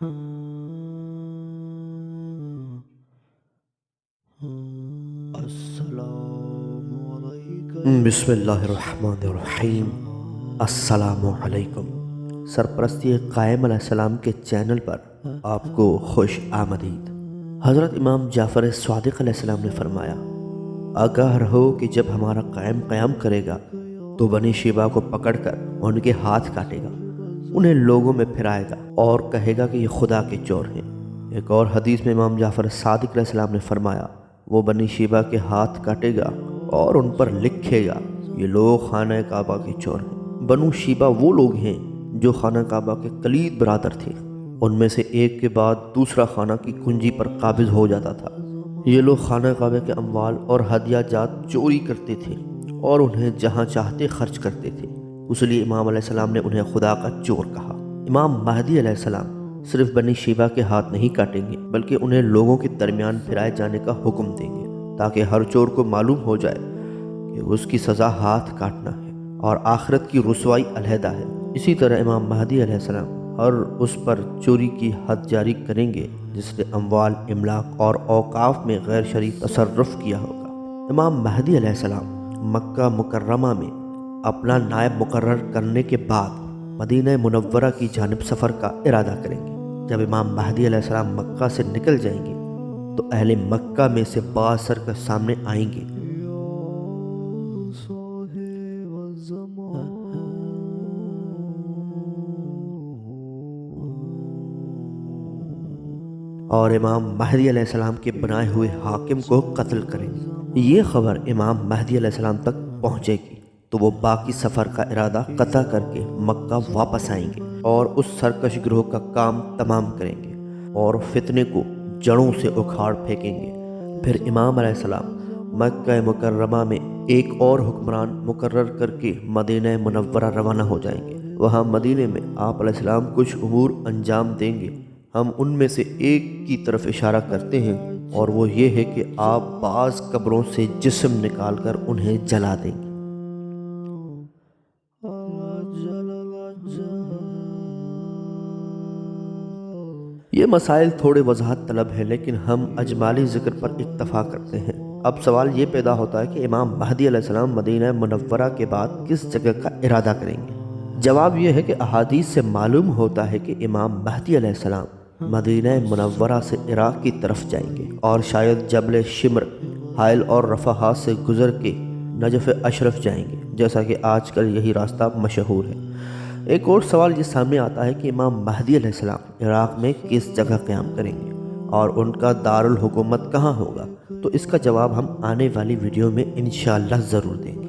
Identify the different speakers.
Speaker 1: बिस्मिल्लाहिर्रहमानिर्रहीम। अस्सलामु अलैकुम। सरपरस्ती क़ाइम अलैहिस्सलाम के चैनल पर आपको खुश आमदीद। हज़रत इमाम जाफ़र स्वादिक़ अलैहिस्सलाम ने फरमाया, आगाह रहो कि जब हमारा क़ाइम क़याम करेगा तो बनी शीबा को पकड़कर उनके हाथ काटेगा, उन्हें लोगों में फिराएगा और कहेगा कि ये खुदा के चोर हैं। एक और हदीस में इमाम जाफ़र सादिक़ अलैहिस्सलाम ने फरमाया, वो बनी शीबा के हाथ काटेगा और उन पर लिखेगा, ये लोग खाना काबा के चोर हैं। बनु शीबा वो लोग हैं जो खाना काबा के कलीद बरादर थे। उनमें से एक के बाद दूसरा खाना की कुंजी पर काबिज हो जाता था। ये लोग खाना काबा के अमवाल और हदिया जात चोरी करते थे और उन्हें जहाँ चाहते खर्च करते थे। इसलिए इमाम अलैहिस्सलाम ने उन्हें खुदा का चोर कहा। इमाम महदी अलैहिस्सलाम सिर्फ बनी शीबा के हाथ नहीं काटेंगे, बल्कि उन्हें लोगों के दरमियान फिराए जाने का हुक्म देंगे, ताकि हर चोर को मालूम हो जाए कि उसकी सज़ा हाथ काटना है और आखिरत की रुसवाई अलहदा है। इसी तरह इमाम महदी अलैहिस्सलाम हर उस पर चोरी की हद जारी करेंगे जिसने अमवाल, इमलाक और औकाफ में गैर शरीफ तसर्रुफ़ किया होगा। इमाम महदी अलैहिस्सलाम मक्का मुकर्रमा में अपना नायब मुकर्रर करने के बाद मदीना मुनव्वरा की जानिब सफ़र का इरादा करेंगे। जब इमाम महदी अलैहिस्सलाम मक्का से निकल जाएंगे तो अहले मक्का में से बाज़ सरकश सामने आएंगे और इमाम महदी अलैहिस्सलाम के बनाए हुए हाकिम को कत्ल करेंगे। ये खबर इमाम महदी अलैहिस्सलाम तक पहुँचेगी तो वो बाकी सफ़र का इरादा कता करके मक्का वापस आएंगे और उस सरकश गिरोह का काम तमाम करेंगे और फितने को जड़ों से उखाड़ फेंकेंगे। फिर इमाम अलैहिस्सलाम मक्का मुकर्रमा में एक और हुक्मरान मुकर्रर करके मदीना मुनव्वरा रवाना हो जाएंगे। वहाँ मदीने में आप अलैहिस्सलाम कुछ उमूर अंजाम देंगे। हम उनमें से एक की तरफ इशारा करते हैं और वो ये है कि आप बाज़ कब्रों से जिस्म निकाल कर उन्हें जला देंगे। ये मसाइल थोड़े वजाहत तलब है, लेकिन हम अजमाली ज़िक्र पर इक्तफ़ा करते हैं। अब सवाल ये पैदा होता है कि इमाम महदी अलैहिस्सलाम मदीना मुनव्वरा के बाद किस जगह का इरादा करेंगे। जवाब यह है कि अहादीस से मालूम होता है कि इमाम महदी अलैहिस्सलाम मदीना मुनव्वरा से इराक़ की तरफ जाएंगे और शायद जबल शिमर, हाइल और रफ़ाहात से गुज़र के नजफ़ अशरफ जाएंगे, जैसा कि आजकल यही रास्ता मशहूर है। एक और सवाल ये सामने आता है कि इमाम महदी अलैहिस्सलाम इराक़ में किस जगह क़याम करेंगे और उनका दारुल हुकूमत कहाँ होगा। तो इसका जवाब हम आने वाली वीडियो में इंशाअल्लाह ज़रूर देंगे।